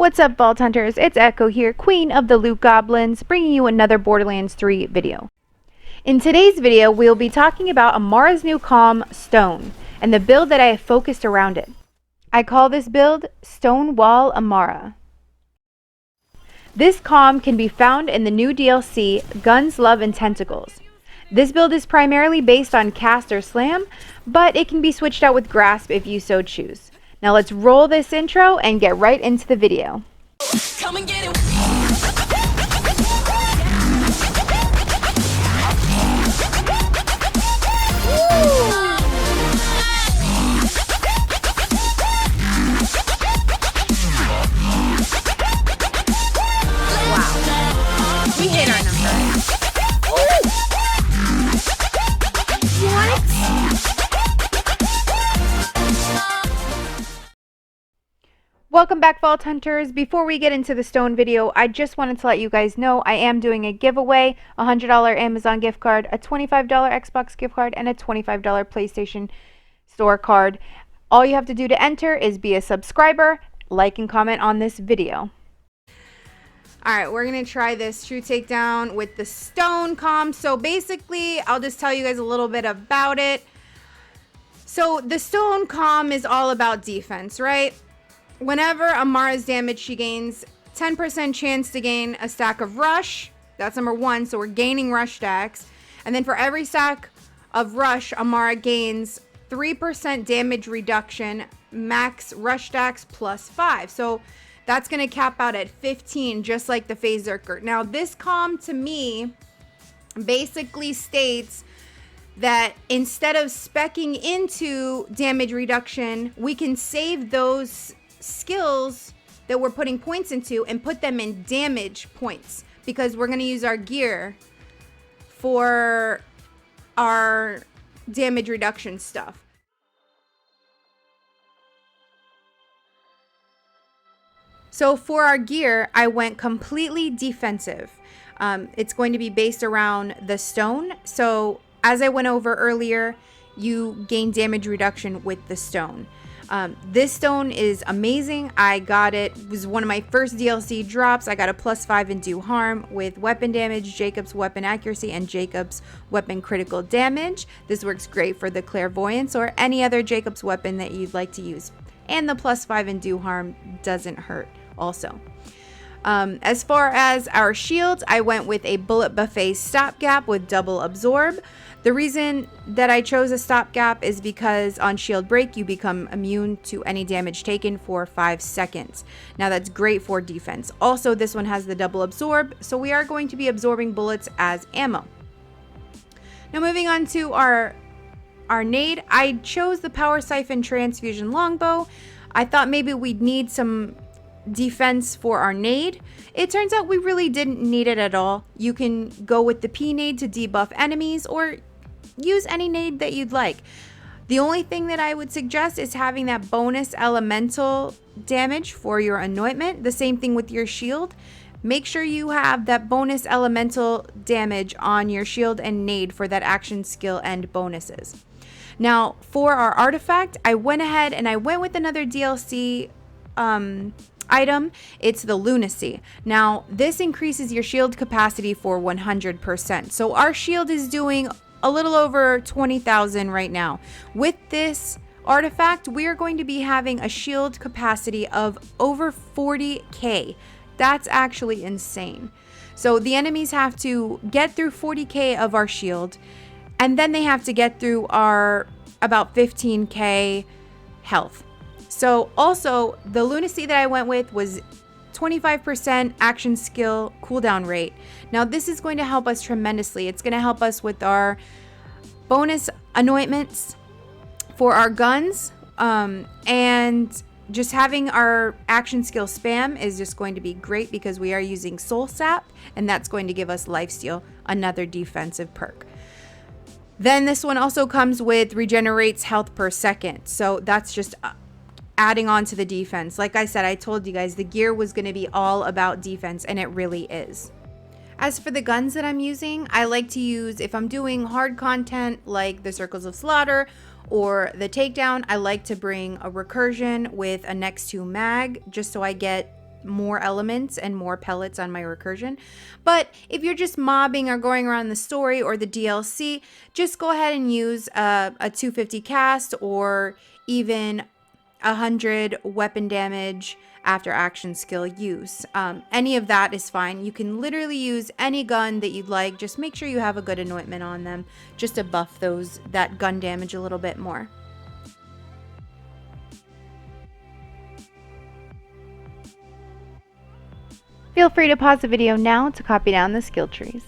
What's up, Vault Hunters? It's Echo here, Queen of the Loot Goblins, bringing you another Borderlands 3 video. In today's video, we'll be talking about Amara's new comm, Stone, and the build that I have focused around it. I call this build Stonewall Amara. This comm can be found in the new DLC, Guns, Love, and Tentacles. This build is primarily based on cast or slam, but it can be switched out with grasp if you so choose. Now let's roll this intro and get right into the video. Come and get it. Wow. We hit our number. What? Welcome back, Vault Hunters. Before we get into the Stone video, I just wanted to let you guys know I am doing a giveaway, a $100 Amazon gift card, a $25 Xbox gift card, and a $25 PlayStation Store card. All you have to do to enter is be a subscriber, like, and comment on this video. Alright, we're going to try this true takedown with the Stone comm. So basically, I'll just tell you guys a little bit about it. So the Stone comm is all about defense, right? Whenever Amara's damage, she gains 10% chance to gain a stack of rush. That's number one, so we're gaining rush stacks. And then for every stack of rush, Amara gains 3% damage reduction, max rush stacks plus 5. So that's going to cap out at 15, just like the Phase Zerker. Now, this comm to me basically states that instead of speccing into damage reduction, we can save those skills that we're putting points into and put them in damage points, because we're going to use our gear for our damage reduction stuff. So for our gear, I went completely defensive. It's going to be based around the stone. So as I went over earlier, you gain damage reduction with the stone. This stone is amazing. I got it. It was one of my first DLC drops. I got a +5 in do harm with weapon damage, Jacob's weapon accuracy, and Jacob's weapon critical damage. This works great for the clairvoyance or any other Jacob's weapon that you'd like to use. And the +5 in do harm doesn't hurt also. As far as our shields, I went with a bullet buffet stopgap with double absorb. The reason that I chose a stopgap is because on shield break, you become immune to any damage taken for 5 seconds. Now that's great for defense. Also, this one has the double absorb, so we are going to be absorbing bullets as ammo. Now moving on to our nade, I chose the Power Siphon Transfusion Longbow. I thought maybe we'd need some defense for our nade. It turns out we really didn't need it at all. You can go with the P nade to debuff enemies, or use any nade that you'd like. The only thing that I would suggest is having that bonus elemental damage for your anointment. The same thing with your shield. Make sure you have that bonus elemental damage on your shield and nade for that action skill and bonuses. Now for our artifact, I went ahead and I went with another DLC item. It's the Lunacy. Now this increases your shield capacity for 100%. So our shield is doing a little over 20,000 right now. With this artifact, we are going to be having a shield capacity of over 40k. That's actually insane. So the enemies have to get through 40k of our shield, and then they have to get through our about 15k health. So also, the Lunacy that I went with was 25% action skill cooldown rate. Now this is going to help us tremendously. It's going to help us with our bonus anointments for our guns, and just having our action skill spam is just going to be great because we are using soul sap, and that's going to give us lifesteal, another defensive perk. Then this one also comes with regenerates health per second, so that's just adding on to the defense. Like I said, I told you guys the gear was going to be all about defense, and it really is. As for the guns that I'm using, I like to use, if I'm doing hard content like the Circles of Slaughter or the takedown, I like to bring a recursion with a next to mag, just so I get more elements and more pellets on my recursion. But if you're just mobbing or going around the story or the DLC, just go ahead and use a 250 cast or even 100 weapon damage after action skill use. Any of that is fine. You can literally use any gun that you'd like. Just make sure you have a good anointment on them just to buff that gun damage a little bit more. Feel free to pause the video now to copy down the skill trees.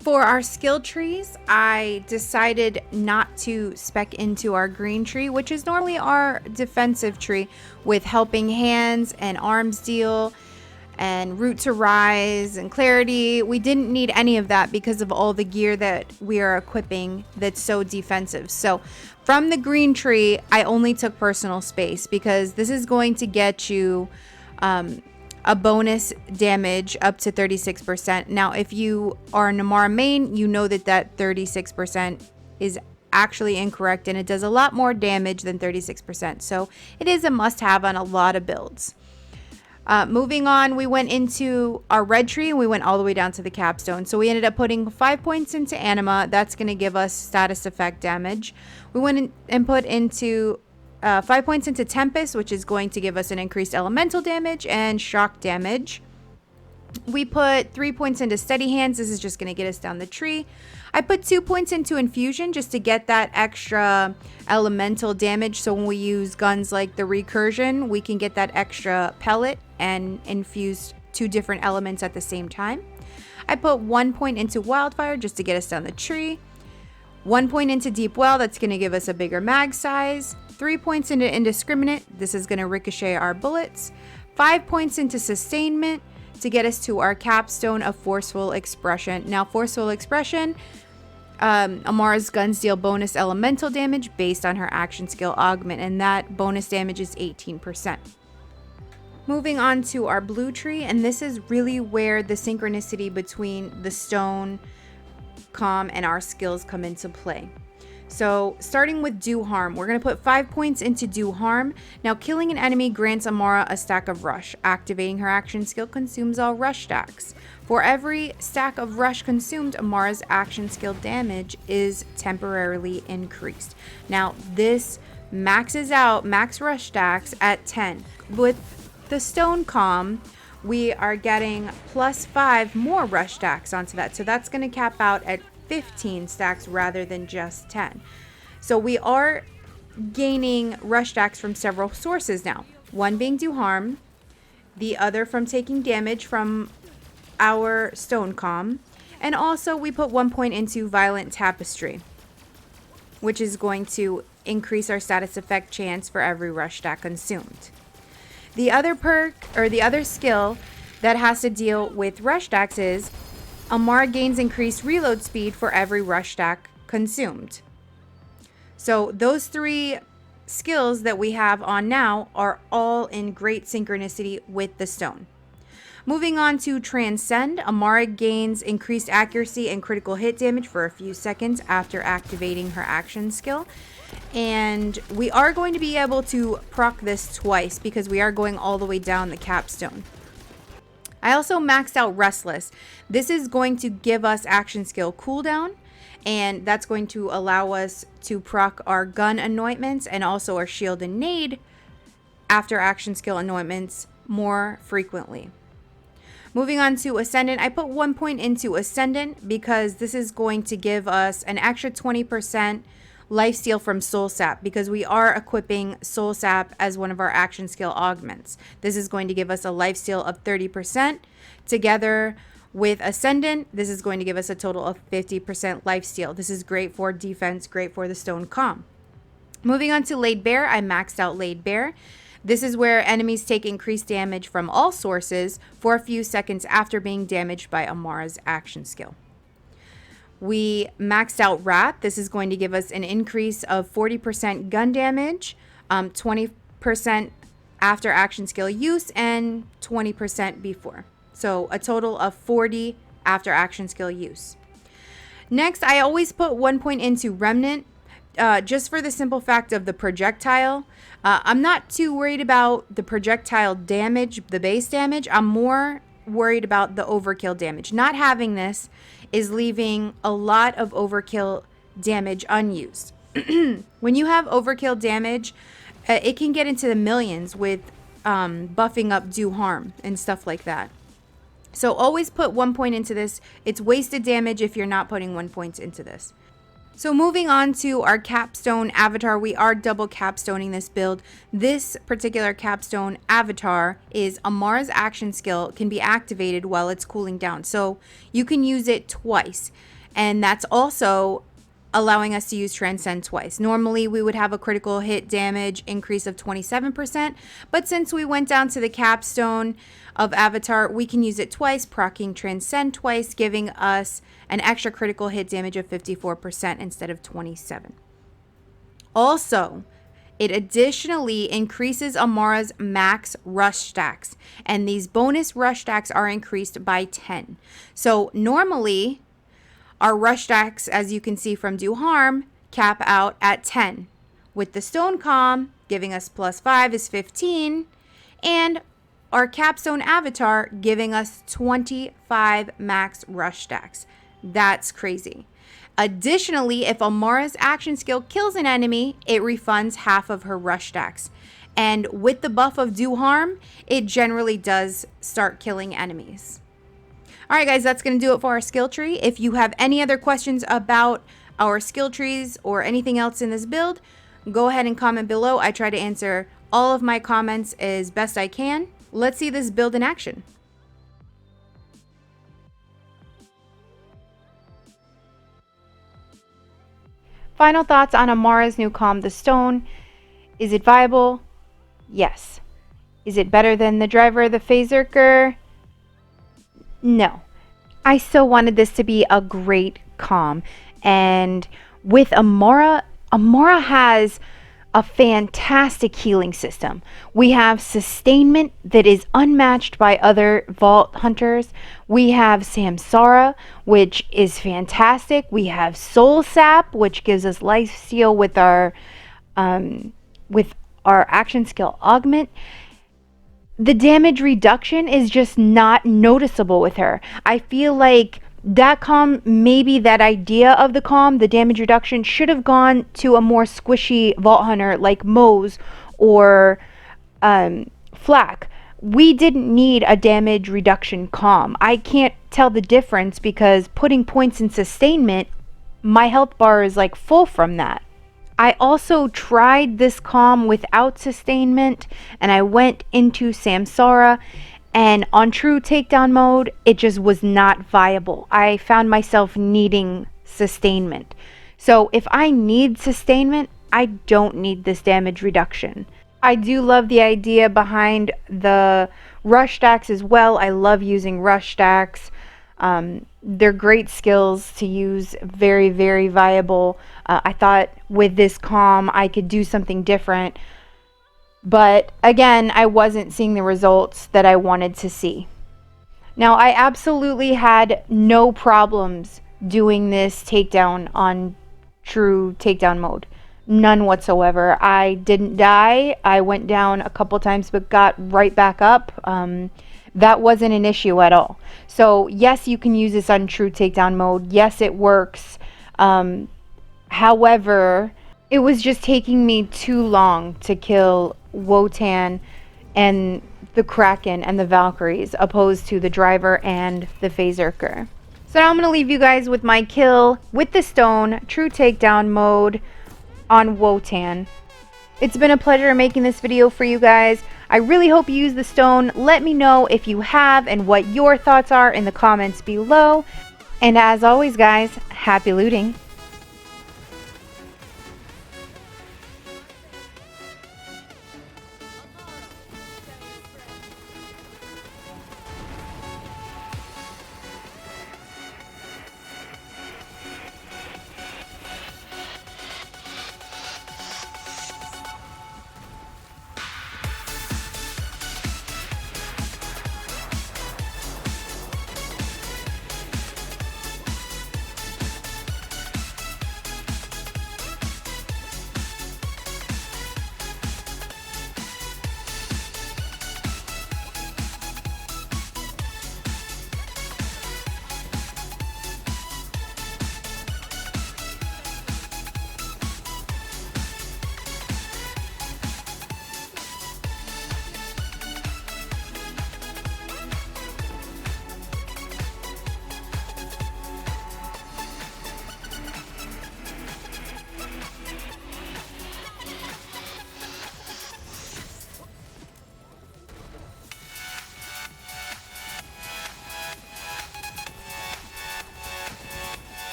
For our skill trees, I decided not to spec into our green tree, which is normally our defensive tree with helping hands and arms deal and root to rise and clarity. We didn't need any of that because of all the gear that we are equipping that's so defensive. So from the green tree, I only took personal space because this is going to get you a bonus damage up to 36%. Now, if you are an Amara main, you know that 36% is actually incorrect and it does a lot more damage than 36%. So it is a must-have on a lot of builds. Moving on, we went into our red tree and we went all the way down to the capstone. So we ended up putting 5 points into Anima. That's going to give us status effect damage. We went in and put into 5 points into Tempest, which is going to give us an increased elemental damage and shock damage. We put 3 points into Steady Hands. This is just going to get us down the tree. I put 2 points into Infusion just to get that extra elemental damage. So when we use guns like the Recursion, we can get that extra pellet and infuse 2 different elements at the same time. I put 1 point into Wildfire just to get us down the tree. 1 point into Deep Well. That's going to give us a bigger mag size. 3 points into Indiscriminate. This is going to ricochet our bullets. 5 points into Sustainment to get us to our capstone of Forceful Expression. Now, Forceful Expression, Amara's guns deal bonus elemental damage based on her action skill augment, and that bonus damage is 18%. Moving on to our blue tree, and this is really where the synchronicity between the stone, calm, and our skills come into play. So starting with Do Harm, we're going to put 5 points into Do Harm. Now, killing an enemy grants Amara a stack of Rush. Activating her action skill consumes all Rush stacks. For every stack of Rush consumed, Amara's action skill damage is temporarily increased. Now, this maxes out max Rush stacks at 10. With the Stone Calm, we are getting plus 5 more Rush stacks onto that. So that's going to cap out at 15 stacks rather than just 10. So we are gaining Rush stacks from several sources now. One being Do Harm, the other from taking damage from our Stone Calm, and also we put 1 point into Violent Tapestry, which is going to increase our status effect chance for every Rush stack consumed. The other perk, or the other skill that has to deal with Rush stacks is Amara gains increased reload speed for every Rush stack consumed. So those 3 skills that we have on now are all in great synchronicity with the stone. Moving on to Transcend, Amara gains increased accuracy and critical hit damage for a few seconds after activating her action skill. And we are going to be able to proc this twice because we are going all the way down the capstone. I also maxed out Restless. This is going to give us action skill cooldown, and that's going to allow us to proc our gun anointments and also our shield and nade after action skill anointments more frequently. Moving on to Ascendant, I put 1 point into Ascendant because this is going to give us an extra 20% lifesteal from Soul Sap because we are equipping Soul Sap as one of our action skill augments. This is going to give us a lifesteal of 30%. Together with Ascendant, this is going to give us a total of 50% lifesteal. This is great for defense, great for the Stone Calm. Moving on to Laid Bare, I maxed out Laid Bare. This is where enemies take increased damage from all sources for a few seconds after being damaged by Amara's action skill. We maxed out Wrath. This is going to give us an increase of 40% gun damage, 20% after action skill use, and 20% before. So a total of 40 after action skill use. Next, I always put 1 point into Remnant just for the simple fact of the projectile. I'm not too worried about the projectile damage, the base damage. I'm more worried about the overkill damage. Not having this is leaving a lot of overkill damage unused. When you have overkill damage, it can get into the millions with buffing up do harm and stuff like that. So always put 1 point into this. It's wasted damage if you're not putting 1 point into this. So moving on to our capstone avatar, we are double capstoning this build. This particular capstone avatar is Amara's action skill can be activated while it's cooling down. So you can use it twice. And that's also allowing us to use Transcend twice. Normally we would have a critical hit damage increase of 27%, but since we went down to the capstone of avatar, we can use it twice, proccing Transcend twice, giving us an extra critical hit damage of 54% instead of 27. Also, it additionally increases Amara's max rush stacks, and these bonus rush stacks are increased by 10. So normally our rush stacks, as you can see from Do Harm, cap out at 10. With the Stone Calm, giving us +5 is 15. And our Capstone Avatar giving us 25 max rush stacks. That's crazy. Additionally, if Amara's action skill kills an enemy, it refunds half of her rush stacks. And with the buff of Do Harm, it generally does start killing enemies. All right, guys, that's going to do it for our skill tree. If you have any other questions about our skill trees or anything else in this build, go ahead and comment below. I try to answer all of my comments as best I can. Let's see this build in action. Final thoughts on Amara's new Calm the Stone. Is it viable? Yes. Is it better than the driver of the Phaserker? No. I still wanted this to be a great calm. And with Amara, Amara has a fantastic healing system. We have sustainment that is unmatched by other Vault Hunters. We have Samsara, which is fantastic. We have Soul Sap, which gives us lifesteal with our action skill augment. The damage reduction is just not noticeable with her. I feel like that calm, maybe that idea of the calm, the damage reduction, should have gone to a more squishy Vault Hunter like Mose or Flak. We didn't need a damage reduction calm. I can't tell the difference because putting points in sustainment, my health bar is like full from that. I also tried this calm without sustainment, and I went into Samsara, and on true takedown mode, it just was not viable. I found myself needing sustainment. So if I need sustainment, I don't need this damage reduction. I do love the idea behind the rush stacks as well. I love using rush stacks. They're great skills to use, very, very viable. I thought with this calm I could do something different, but again, I wasn't seeing the results that I wanted to see. Now, I absolutely had no problems doing this takedown on true takedown mode. None whatsoever. I didn't die. I went down a couple times but got right back up. That wasn't an issue at all. So yes, you can use this on true takedown mode. Yes, it works. However, it was just taking me too long to kill Wotan and the Kraken and the Valkyries, opposed to the driver and the Phaserker. So now I'm going to leave you guys with my kill with the stone, true takedown mode on Wotan. It's been a pleasure making this video for you guys. I really hope you use the stone. Let me know if you have and what your thoughts are in the comments below. And as always, guys, happy looting.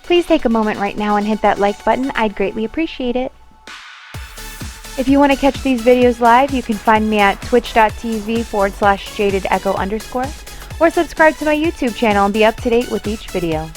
Please take a moment right now and hit that like button. I'd greatly appreciate it. If you want to catch these videos live, you can find me at twitch.tv/jadedecho_ or subscribe to my YouTube channel and be up to date with each video.